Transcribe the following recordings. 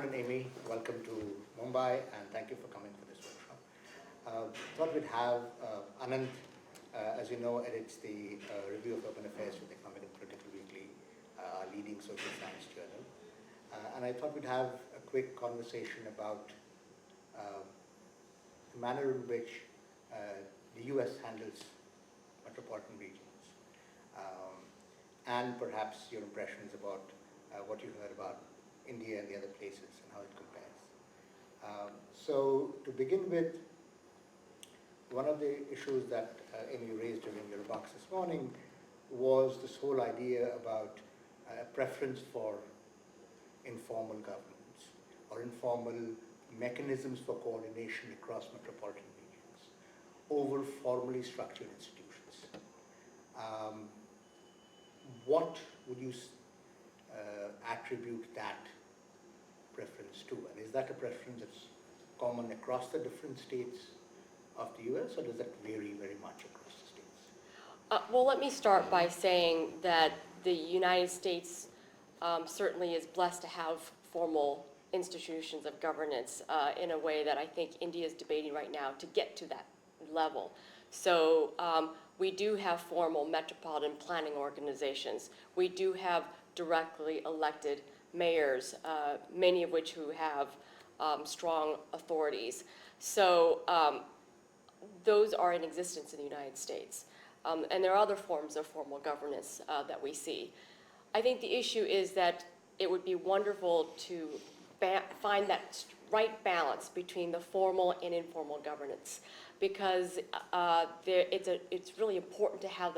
And Amy, welcome to Mumbai and thank you for coming for this workshop. Thought we'd have Anant, as you know, edits the Review of Open Affairs with Economic and Political Weekly, our leading social science journal. And I thought we'd have a quick conversation about the manner in which the US handles metropolitan regions, and perhaps your impressions about what you heard about India and the other places and how it compares. So to begin with, one of the issues that Amy raised during your remarks this morning was this whole idea about a preference for informal governance or informal mechanisms for coordination across metropolitan regions over formally structured institutions. What would you attribute that preference to? And is that a preference that's common across the different states of the US, or does that vary very much across the states? Well, let me start by saying that the United States certainly is blessed to have formal institutions of governance in a way that I think India is debating right now to get to that level. So we do have formal metropolitan planning organizations. We do have directly elected mayors, many of which who have strong authorities. So those are in existence in the United States. And there are other forms of formal governance that we see. I think the issue is that it would be wonderful to find that right balance between the formal and informal governance, because it's really important to have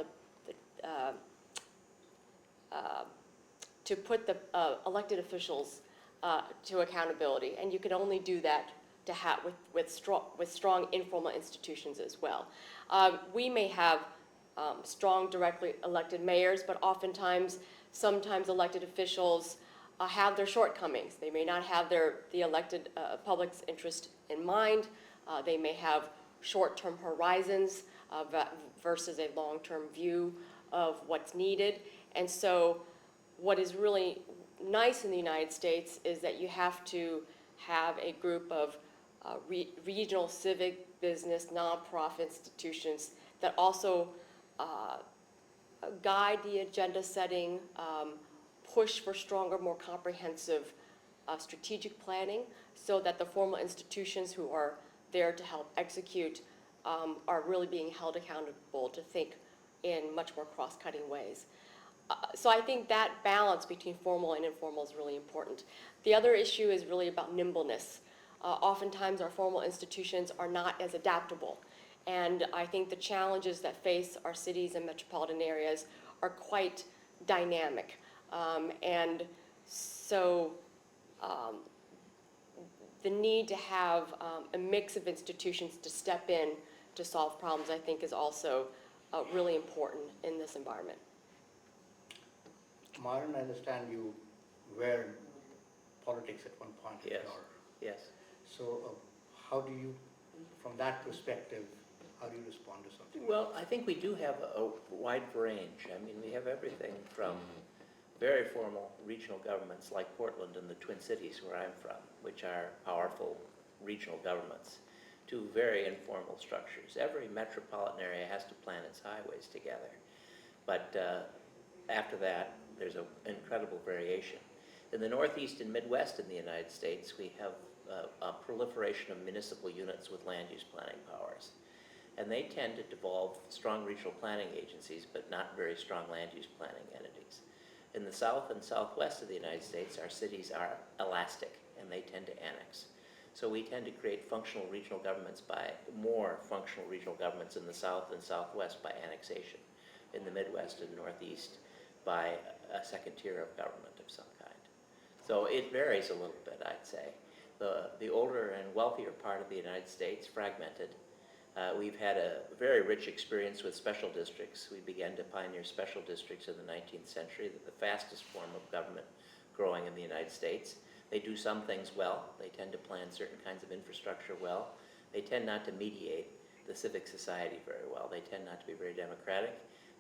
to put the elected officials to accountability, and you can only do that with strong informal institutions as well. We may have strong directly elected mayors, but sometimes elected officials have their shortcomings. They may not have the elected public's interest in mind. They may have short-term horizons versus a long-term view of what's needed. And so what is really nice in the United States is that you have to have a group of regional civic business nonprofit institutions that also guide the agenda setting, push for stronger, more comprehensive strategic planning, so that the formal institutions who are there to help execute are really being held accountable to think in much more cross-cutting ways. So I think that balance between formal and informal is really important. The other issue is really about nimbleness. Oftentimes our formal institutions are not as adaptable. And I think the challenges that face our cities and metropolitan areas are quite dynamic. And so the need to have a mix of institutions to step in to solve problems, I think, is also really important in this environment. Myron, I understand you were in politics at one point. Yes. Yes. So how do you, from that perspective, how do you respond to something? Well, I think we do have a wide range. I mean, we have everything from very formal regional governments like Portland and the Twin Cities, where I'm from, which are powerful regional governments, to very informal structures. Every metropolitan area has to plan its highways together. But after that, there's an incredible variation. In the Northeast and Midwest in the United States, we have a proliferation of municipal units with land use planning powers. And they tend to devolve strong regional planning agencies, but not very strong land use planning entities. In the South and Southwest of the United States, our cities are elastic, and they tend to annex. So we tend to create functional regional governments more functional regional governments in the South and Southwest by annexation. In the Midwest and Northeast, by a second tier of government of some kind. So it varies a little bit, I'd say. The older and wealthier part of the United States, fragmented. We've had a very rich experience with special districts. We began to pioneer special districts in the 19th century, the fastest form of government growing in the United States. They do some things well. They tend to plan certain kinds of infrastructure well. They tend not to mediate the civic society very well. They tend not to be very democratic.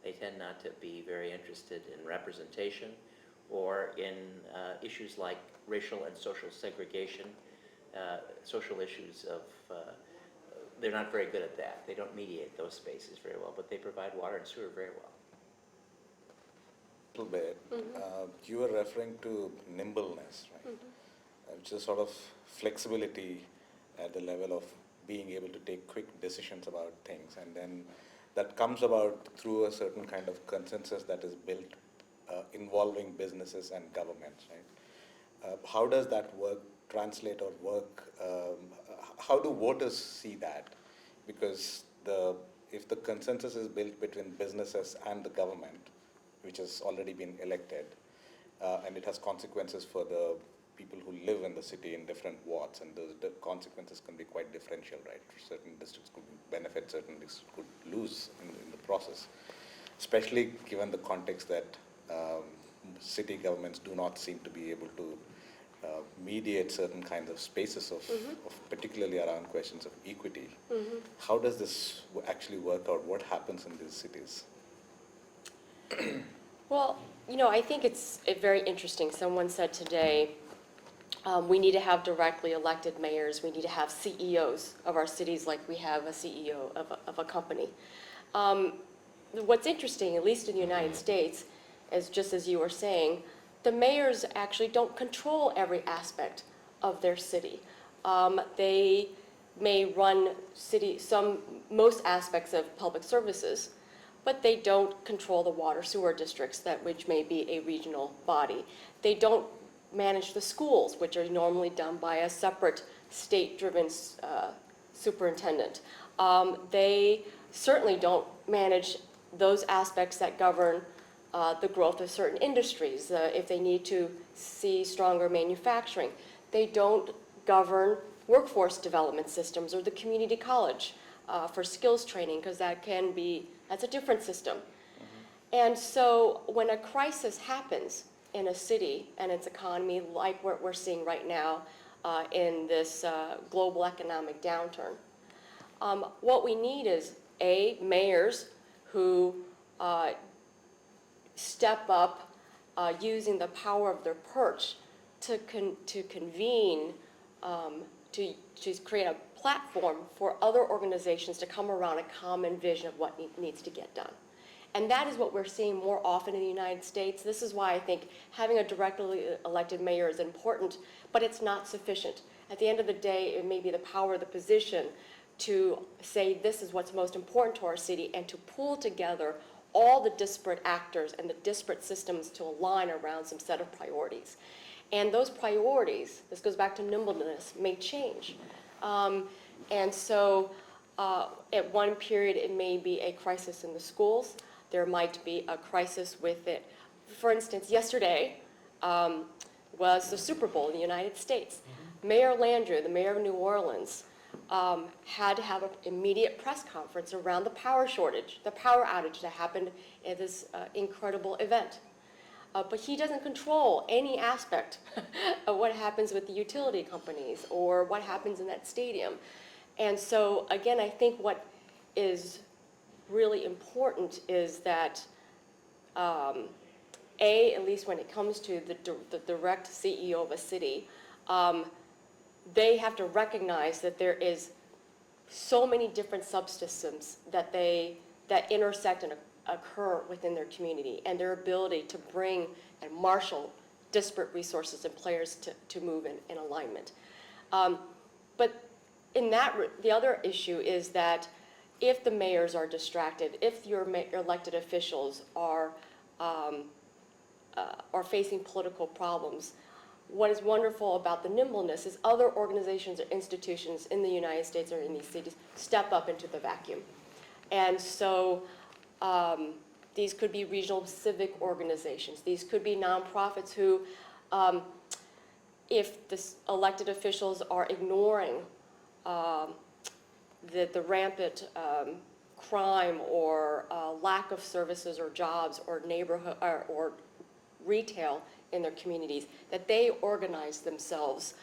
They tend not to be very interested in representation or in issues like racial and social segregation, social issues of, they're not very good at that. They don't mediate those spaces very well, but they provide water and sewer very well. Little bit. You were referring to nimbleness, right? Which is sort of flexibility at the level of being able to take quick decisions about things, and then that comes about through a certain kind of consensus that is built involving businesses and governments, right? How does that work, translate or work? How do voters see that? Because if the consensus is built between businesses and the government, which has already been elected, and it has consequences for the people who live in the city in different wards, and the consequences can be quite differential, right? Certain districts could benefit, certain districts could lose in the process, especially given the context that city governments do not seem to be able to mediate certain kinds of spaces of particularly around questions of equity. How does this actually work out? What happens in these cities? Well, I think it's very interesting. Someone said today, we need to have directly elected mayors. We need to have CEOs of our cities like we have a CEO of a company. What's interesting, at least in the United States, is just as you were saying, the mayors actually don't control every aspect of their city. They may run most aspects of public services, but they don't control the water sewer districts, which may be a regional body. They don't manage the schools, which are normally done by a separate state-driven superintendent. They certainly don't manage those aspects that govern the growth of certain industries. If they need to see stronger manufacturing, they don't govern workforce development systems or the community college for skills training, because that's a different system. And so when a crisis happens in a city and its economy, like what we're seeing right now in this global economic downturn, what we need is mayors who step up using the power of their perch to convene, to create a platform for other organizations to come around a common vision of what needs to get done. And that is what we're seeing more often in the United States. This is why I think having a directly elected mayor is important, but it's not sufficient. At the end of the day, it may be the power of the position to say this is what's most important to our city and to pull together all the disparate actors and the disparate systems to align around some set of priorities. And those priorities, this goes back to nimbleness, may change. And so at one period, it may be a crisis in the schools. There might be a crisis with it. For instance, yesterday was the Super Bowl in the United States. Mayor Landrieu, the mayor of New Orleans, had to have an immediate press conference around the power shortage, the power outage that happened at this incredible event. But he doesn't control any aspect of what happens with the utility companies or what happens in that stadium. And so, again, I think what is really important is that, at least when it comes to the direct CEO of a city, they have to recognize that there is so many different subsystems that intersect and occur within their community, and their ability to bring and marshal disparate resources and players to move in alignment. But the other issue is that if the mayors are distracted, if your elected officials are facing political problems, what is wonderful about the nimbleness is other organizations or institutions in the United States or in these cities step up into the vacuum. And so these could be regional civic organizations. These could be nonprofits who, if the elected officials are ignoring the rampant crime or lack of services or jobs or neighborhood or retail in their communities, that they organize themselves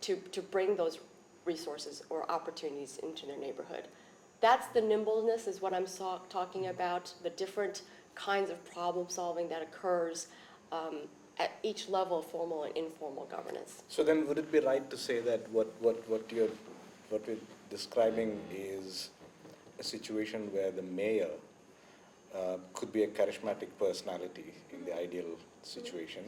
to bring those resources or opportunities into their neighborhood. That's the nimbleness, is what I'm talking about, the different kinds of problem solving that occurs at each level of formal and informal governance. So then would it be right to say that what we're describing is a situation where the mayor could be a charismatic personality in the ideal situation,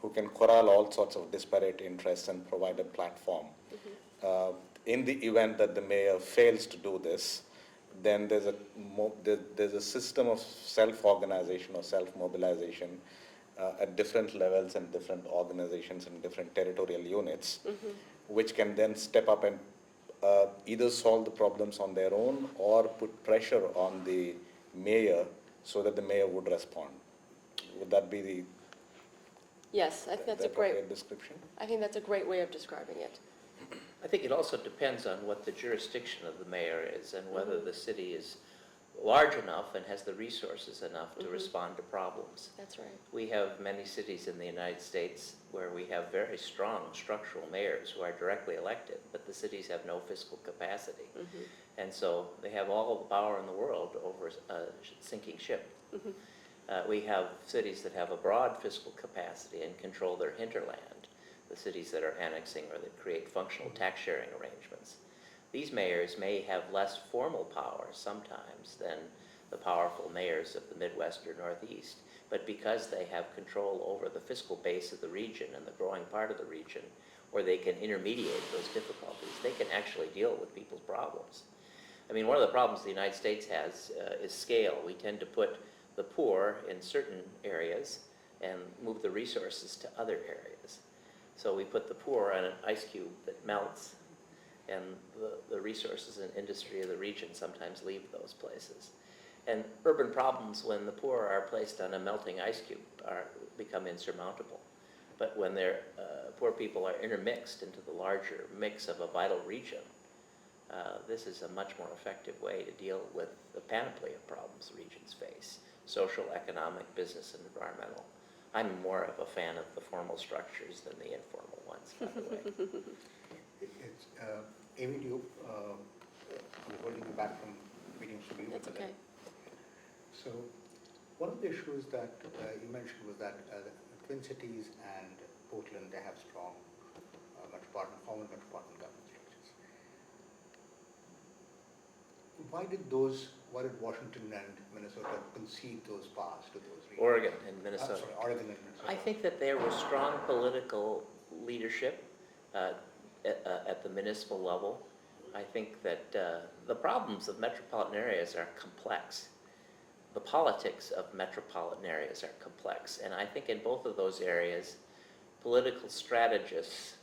who can corral all sorts of disparate interests and provide a platform. In the event that the mayor fails to do this, then there's a system of self-organization or self-mobilization at different levels and different organizations and different territorial units, which can then step up and either solve the problems on their own or put pressure on the mayor so that the mayor would respond. Would that be the Yes, I think that's a appropriate great, description? I think that's a great way of describing it. I think it also depends on what the jurisdiction of the mayor is and whether the city is large enough and has the resources enough to respond to problems. That's right. We have many cities in the United States where we have very strong structural mayors who are directly elected, but the cities have no fiscal capacity. And so they have all the power in the world over a sinking ship. We have cities that have a broad fiscal capacity and control their hinterland, the cities that are annexing or that create functional tax sharing arrangements. These mayors may have less formal power sometimes than the powerful mayors of the Midwest or Northeast, but because they have control over the fiscal base of the region and the growing part of the region, where they can intermediate those difficulties, they can actually deal with people's problems. I mean, one of the problems the United States has is scale. We tend to put the poor in certain areas and move the resources to other areas. So we put the poor on an ice cube that melts, and the resources and industry of the region sometimes leave those places. And urban problems, when the poor are placed on a melting ice cube, become insurmountable. But when poor people are intermixed into the larger mix of a vital region, this is a much more effective way to deal with the panoply of problems regions face: social, economic, business, and environmental. I'm more of a fan of the formal structures than the informal ones, by the way. Amy, I'm holding you back from meetings to be open. That's okay. So one of the issues that you mentioned was that the Twin Cities and Portland, they have strong formal metropolitan government structures. Why did Washington and Minnesota concede those paths to those regions? Oregon and Minnesota. Oregon and Minnesota. I think that there was strong political leadership at the municipal level. I think that the problems of metropolitan areas are complex. The politics of metropolitan areas are complex. And I think in both of those areas, political strategists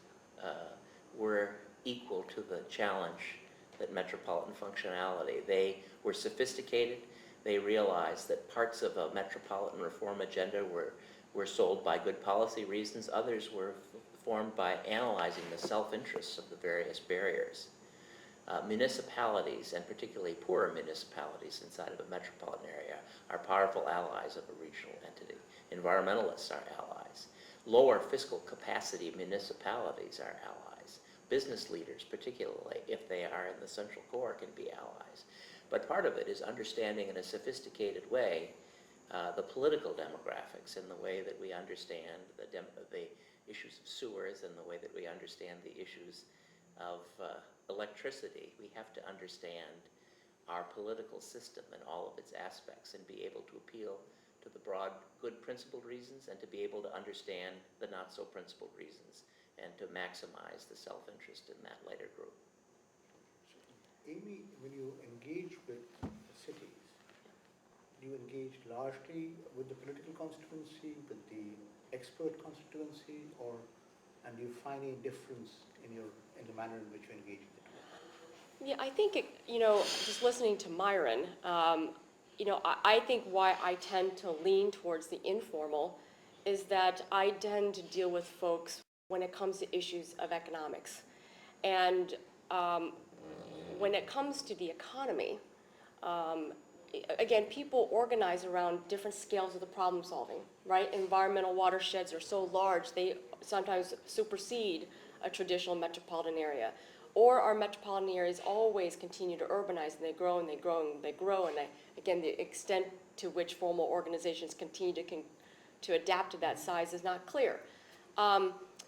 were equal to the challenge that metropolitan functionality. They were sophisticated. They realized that parts of a metropolitan reform agenda were sold by good policy reasons. Others were formed by analyzing the self-interests of the various barriers. Municipalities, and particularly poorer municipalities inside of a metropolitan area, are powerful allies of a regional entity. Environmentalists are allies. Lower fiscal capacity municipalities are allies. Business leaders, particularly if they are in the central core, can be allies. But part of it is understanding in a sophisticated way the political demographics in the way that we understand the issues of sewers and the way that we understand the issues of electricity. We have to understand our political system and all of its aspects and be able to appeal to the broad, good principled reasons and to be able to understand the not so principled reasons and to maximize the self-interest in that later group. Amy, when you engage with the cities, do you engage largely with the political constituency, with the expert constituency, and do you find any difference in the manner in which you engage with it? Yeah, I think, just listening to Myron, I think why I tend to lean towards the informal is that I tend to deal with folks when it comes to issues of economics. And when it comes to the economy, again, people organize around different scales of the problem solving, right? Environmental watersheds are so large, they sometimes supersede a traditional metropolitan area. Or our metropolitan areas always continue to urbanize, and they grow and they grow and they grow, and again, the extent to which formal organizations continue to adapt to that size is not clear.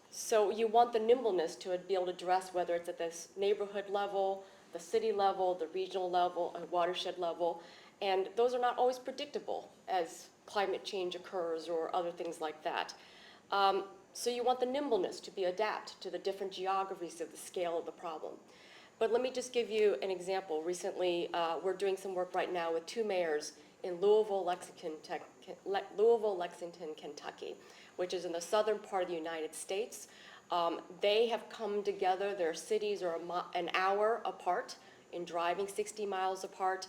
So you want the nimbleness to be able to address whether it's at this neighborhood level, the city level, the regional level, and watershed level. And those are not always predictable as climate change occurs or other things like that. So you want the nimbleness to be adapt to the different geographies of the scale of the problem. But let me just give you an example. Recently, we're doing some work right now with two mayors in Louisville, Lexington, Kentucky, which is in the southern part of the United States. They have come together. Their cities are an hour apart in driving, 60 miles apart.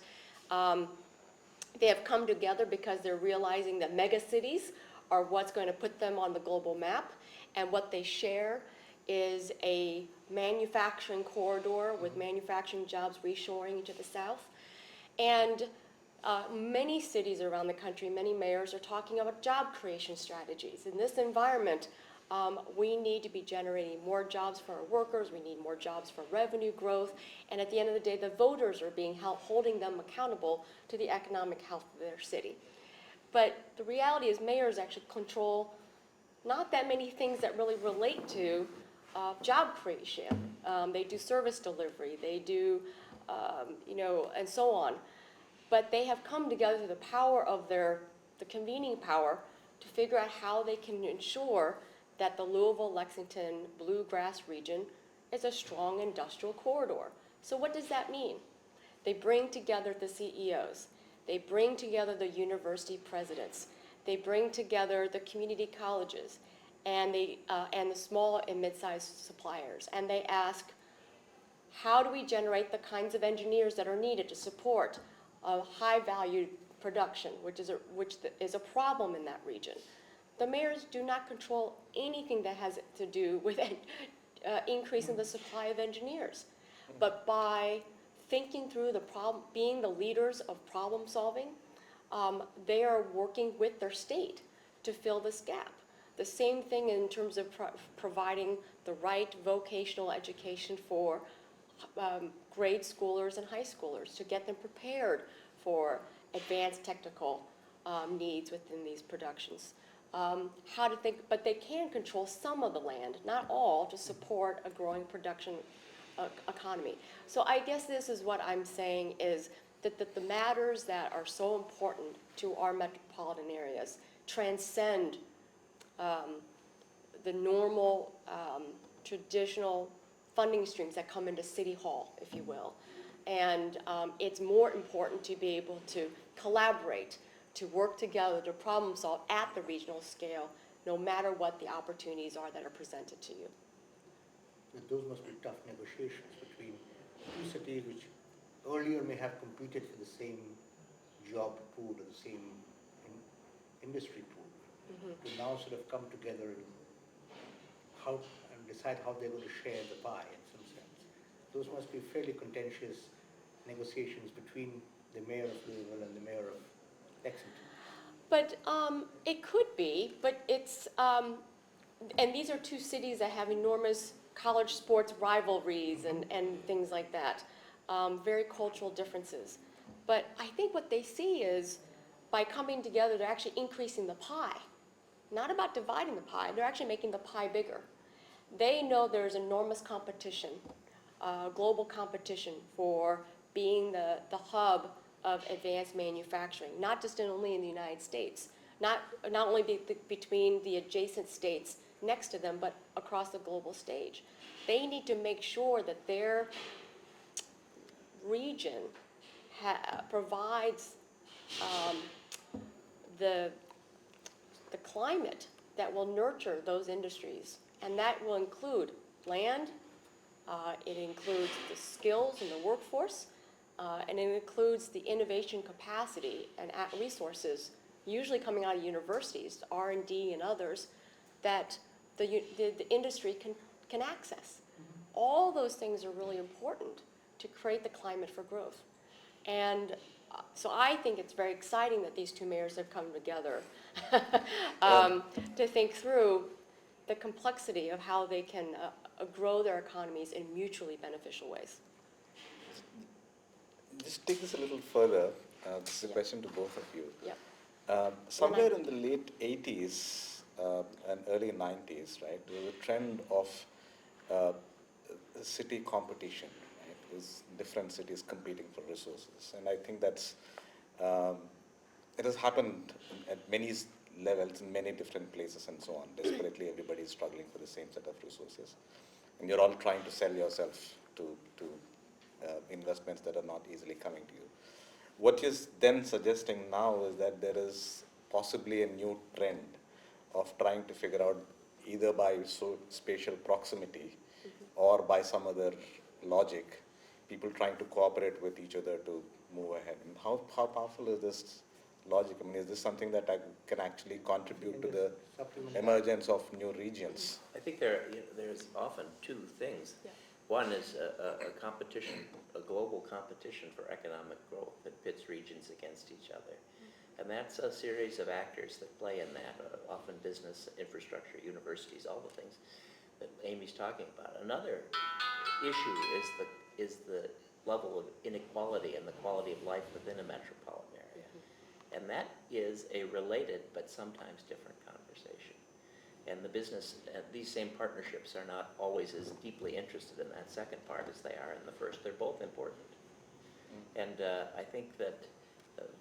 They have come together because they're realizing that mega cities are what's going to put them on the global map, and what they share is a manufacturing corridor with manufacturing jobs reshoring into the south. And many cities around the country, many mayors are talking about job creation strategies. In this environment, we need to be generating more jobs for our workers, we need more jobs for revenue growth, and at the end of the day, the voters are being holding them accountable to the economic health of their city. But the reality is mayors actually control not that many things that really relate to job creation. They do service delivery, they do, and so on. But they have come together through the power of the convening power to figure out how they can ensure that the Louisville-Lexington bluegrass region is a strong industrial corridor. So what does that mean? They bring together the CEOs. They bring together the university presidents. They bring together the community colleges and the small and mid-sized suppliers. And they ask, how do we generate the kinds of engineers that are needed to support a high-value production, which is a problem in that region? The mayors do not control anything that has to do with increasing the supply of engineers. But by thinking through the problem, being the leaders of problem solving, they are working with their state to fill this gap. The same thing in terms of providing the right vocational education for grade schoolers and high schoolers to get them prepared for advanced technical needs within these productions. How to think, but they can control some of the land, not all, to support a growing production economy. So I guess this is what I'm saying is that the matters that are so important to our metropolitan areas transcend the normal, traditional funding streams that come into City Hall, if you will. And it's more important to be able to collaborate, to work together, to problem solve at the regional scale, no matter what the opportunities are that are presented to you. Those must be tough negotiations between two cities which earlier may have competed for the same job pool or the same industry pool, to now sort of come together and decide how they're going to share the pie in some sense. Those must be fairly contentious negotiations between the mayor of Louisville and the mayor of Lexington. But it could be, but it's, and these are two cities that have enormous college sports rivalries and things like that, very cultural differences. But I think what they see is by coming together, they're actually increasing the pie. Not about dividing the pie, they're actually making the pie bigger. They know there's enormous competition, global competition for being the hub of advanced manufacturing, not just only in the United States, not only between the adjacent states next to them, but across the global stage. They need to make sure that their region provides the climate that will nurture those industries, and that will include land, it includes the skills and the workforce, and it includes the innovation capacity and resources, usually coming out of universities, R&D and others, that the industry can access. All those things are really important to create the climate for growth. And so I think it's very exciting that these two mayors have come together to think through the complexity of how they can grow their economies in mutually beneficial ways. Just take this a little further. This is a question to both of you. Yep. Somewhere in the late 80s and early 90s, right, there was a trend of uh, city competition, right? It was different cities competing for resources. And I think um, it has happened at many levels in many different places and so on. Desperately, everybody is struggling for the same set of resources. And you're all trying to sell yourself to investments that are not easily coming to you. What you're then suggesting now is that there is possibly a new trend of trying to figure out either by spatial proximity or by some other logic, people trying to cooperate with each other to move ahead. And how powerful is this logic? I mean, is this something that can actually contribute to the emergence of new regions? I think there's often two things. Yeah. One is a competition, a global competition for economic growth that pits regions against each other. And that's a series of actors that play in that, often business, infrastructure, universities, all the things that Amy's talking about. Another issue is the level of inequality and the quality of life within a metropolitan area. And that is a related but sometimes different conversation. And the business, these same partnerships are not always as deeply interested in that second part as they are in the first. They're both important. And I think that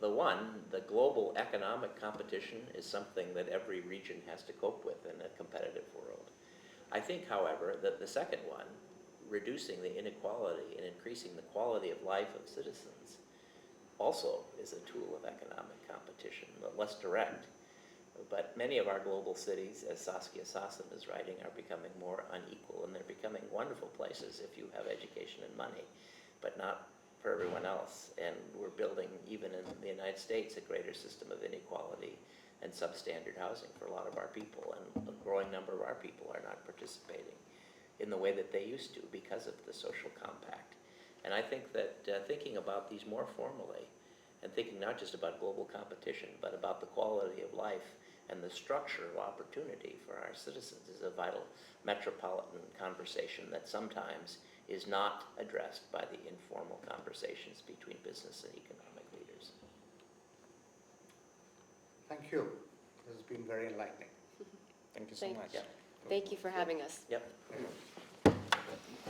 the global economic competition is something that every region has to cope with in a competitive world. I think, however, that the second one, reducing the inequality and increasing the quality of life of citizens, also is a tool of economic competition, but less direct. But many of our global cities, as Saskia Sassen is writing, are becoming more unequal, and they're becoming wonderful places if you have education and money, but not for everyone else. And we're building, even in the United States, a greater system of inequality and substandard housing for a lot of our people, and a growing number of our people are not participating in the way that they used to because of the social compact. And I think that thinking about these more formally, and thinking not just about global competition, but about the quality of life and the structure of opportunity for our citizens is a vital metropolitan conversation that sometimes is not addressed by the informal conversations between business and economic leaders. Thank you. This has been very enlightening. Thank you so Thank much. you. Thank you for having us. Yep. Thank you.